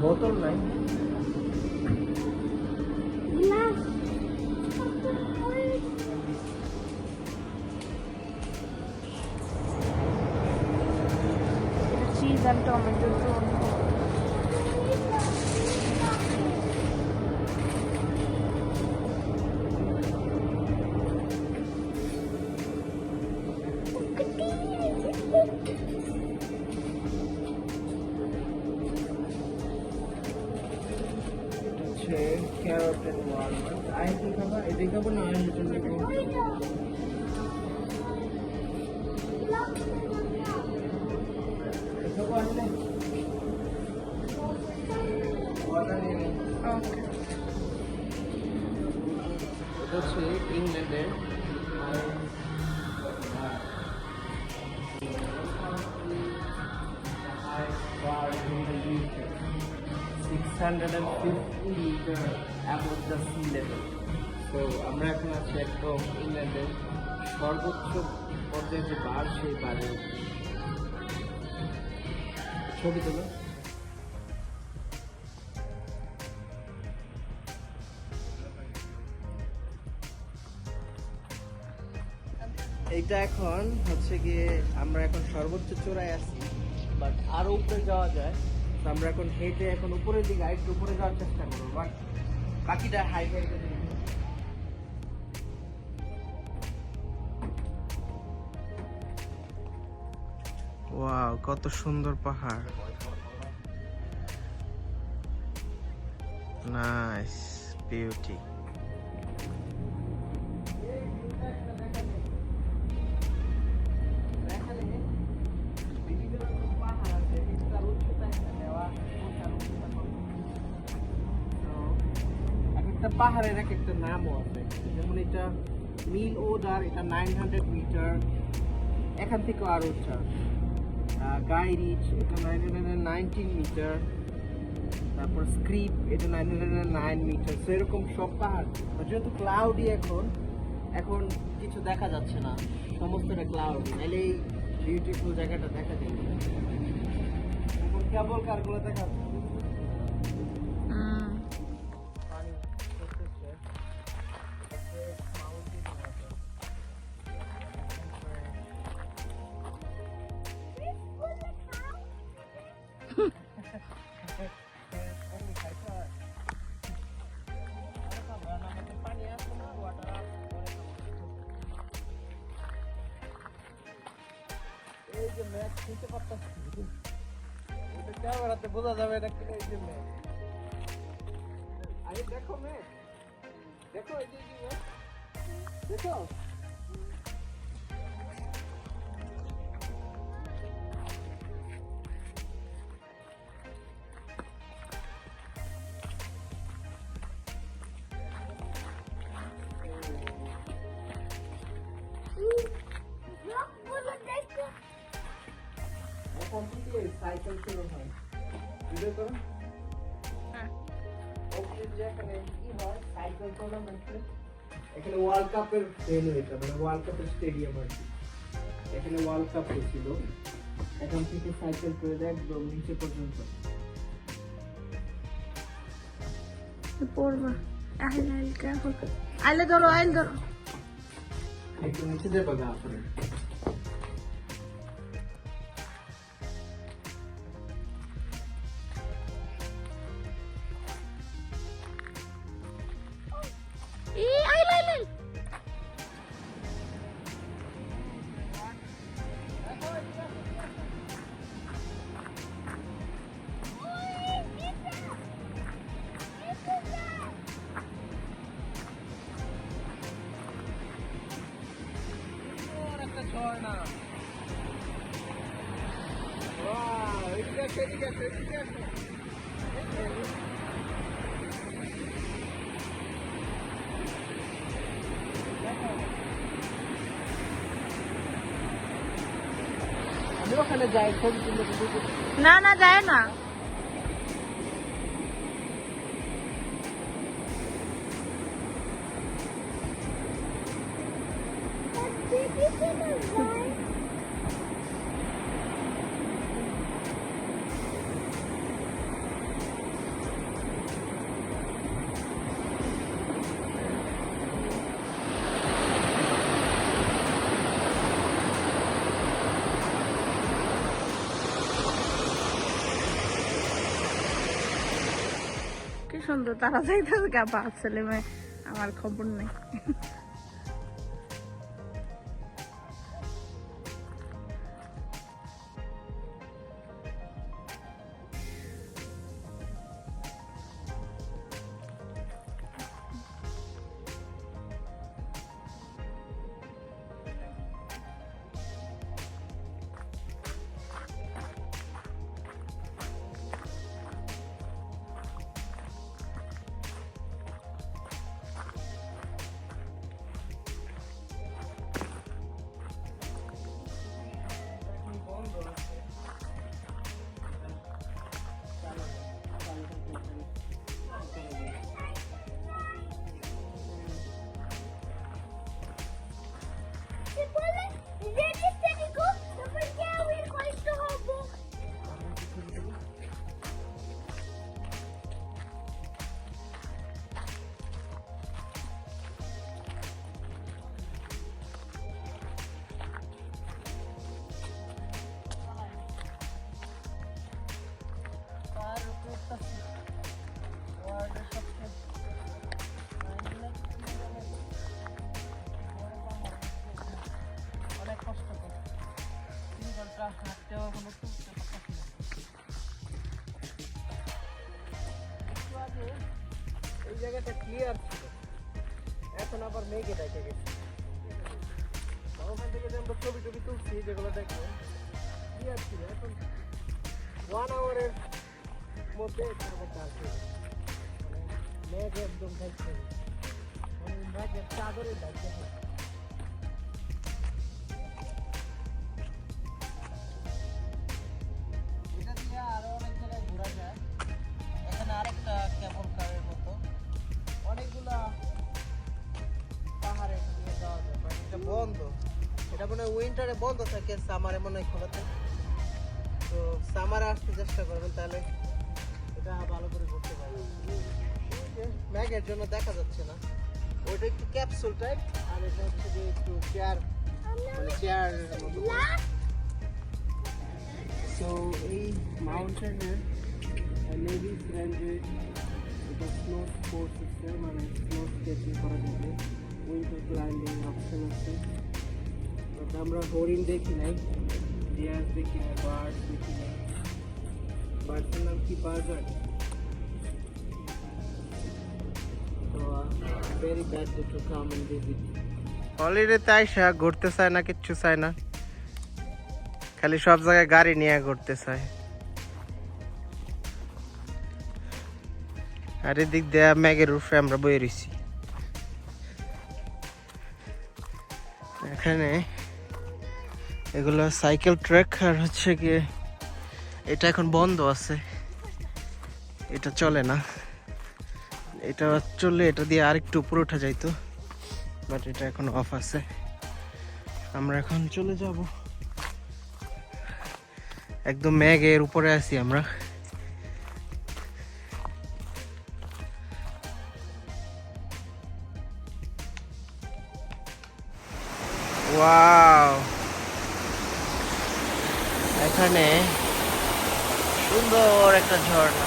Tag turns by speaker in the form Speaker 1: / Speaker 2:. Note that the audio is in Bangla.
Speaker 1: বোতল নাই
Speaker 2: cheese and tomato zone.
Speaker 1: carrot and walnut. I think about it. Think about nine little bit.
Speaker 2: Okay.
Speaker 1: That's it. England there. 650 meter above the sea level. So আমরা এখন আছি একদম ইংল্যান্ডের সর্বোচ্চ পর্যায়ে যে বার সেই বারে ছবি তোলো। এইটা এখন হচ্ছে গিয়ে আমরা এখন সর্বোচ্চ চূড়ায় আছি, বাট আরো উপরে যাওয়া যায়। তো আমরা এখন হেঁটে এখন উপরের দিকে আরেকটু উপরে যাওয়ার চেষ্টা করবো, বাট বাকিটা হাই হাই করে ওয়াও, কত সুন্দর পাহাড়। Nice beauty. পাহাড়ের এক একটা নামও আছে, যেমন এটা মিল ওডার, এটা 900 মিটার, এখান থেকে আরো উচ্চ। গাই রিচ এটা 919 মিটার, তারপর স্ক্রিপ এটা 909 মিটার। তো এরকম সব পাহাড়, যেহেতু ক্লাউডি এখন কিছু দেখা যাচ্ছে না, সমস্তটা ক্লাউডি, নাহলে এই বিউটিফুল জায়গাটা দেখা যায়। এখন কেবল কারগুলো দেখা যাচ্ছে। এই যে ম্যাপ চিনতে পারতাছি, এটা ক্যামেরাতে বোঝা যাবে এটা কি। এই যে ম্যাপ, আরে দেখো ম্যাপ, দেখো এই যে ম্যাপ দেখো। সাইকেল শুরু হয়, ভিডিও করো। এখানে কি হয়, সাইকেল টুর্নামেন্ট, এখানে ওয়ার্ল্ড কাপের ভেন্যু, এটা মানে ওয়ার্ল্ড কাপের স্টেডিয়াম আর কি। এখানে ওয়ার্ল্ড কাপ হয়েছিল, এখান থেকে সাইকেল করে দেয় একদম নিচে পর্যন্ত।
Speaker 2: পড়বা আইলে ধরো, আইল ধরো,
Speaker 1: একটু নিচে দেবো গা আসলে। আমি ওখানে যাই, ছবি তুলতে।
Speaker 2: না না যায় না।
Speaker 3: Baby.
Speaker 2: কি সুন্দর তারা যাইতেছে গা বাপ ছেলে মেয়ে আমার খবর নেই
Speaker 1: অনেক কষ্ট করে 3 ঘন্টা হাঁটতেও এখনো তুলতে পারছি না। একটু আগে এই জায়গাটা ক্লিয়ার ছিল, এখন আবার মেঘে দেখে গেছে। ওখান থেকে যে আমরা ছবি টবি তুলছি যেগুলো দেখবেন ক্লিয়ার ছিল, এখন 1 আওয়ারের মধ্যে তারপরটা আসবে। মেঘ একদম দেখছে, মেঘের চাদরে দেখছে। এটা দিয়ে আরো অনেক জায়গায় ঘোরা যায়। এখানে আরেকটা কেবল কারের মতো অনেকগুলা পাহাড়ে নিয়ে যাওয়া যায়, বাট এটা বন্ধ। এটা মনে হয় উইন্টারে বন্ধ থাকে, সামারে মনে হয় খোলা থাকে। তো সামারে আসতে চেষ্টা করবেন, তাহলে এটা ভালো করে ঘুরতে পারবেন। ম্যাগের জন্য দেখা যাচ্ছে না, ওইটা একটু ক্যাপসুল টাইপ, আর এটা হচ্ছে যে একটু চেয়ার, মানে চেয়ার মতো। তো এই মাউন্টেনের নেভি রেঞ্জে এটা স্নো স্পোর্টস আছে, মানে স্নো স্কেচিং করা যাবে, উইন্টার ক্লাইম্বিং অপশন আছে। বাট আমরা হরিণ দেখি নাই, ডিয়ার দেখি নাই, বার্ড দেখি নাই। বার্ডের নাম কি? বার্গার। তো very bad to come and visit. হলিডেতে আইসা ঘুরতে চায় না, কিচ্ছু চায় না, খালি সব জায়গায় গাড়ি নিয়ে ঘুরতে চায়। আর এদিক দিয়ে ম্যাগের রুফে আমরা বয়ে রয়েছি। এখানে এগুলো সাইকেল ট্র্যাক, আর হচ্ছে গিয়ে এটা এখন বন্ধ আছে, এটা চলে না। এটা চললে এটা দিয়ে আরেকটু উপরে উঠা যাইতো, বাট এটা এখন অফ আছে। আমরা এখন চলে যাব, একদম ম্যাগের উপরে আছি আমরা। ওয়াও, এখানে সুন্দর একটা ঝর্ণা।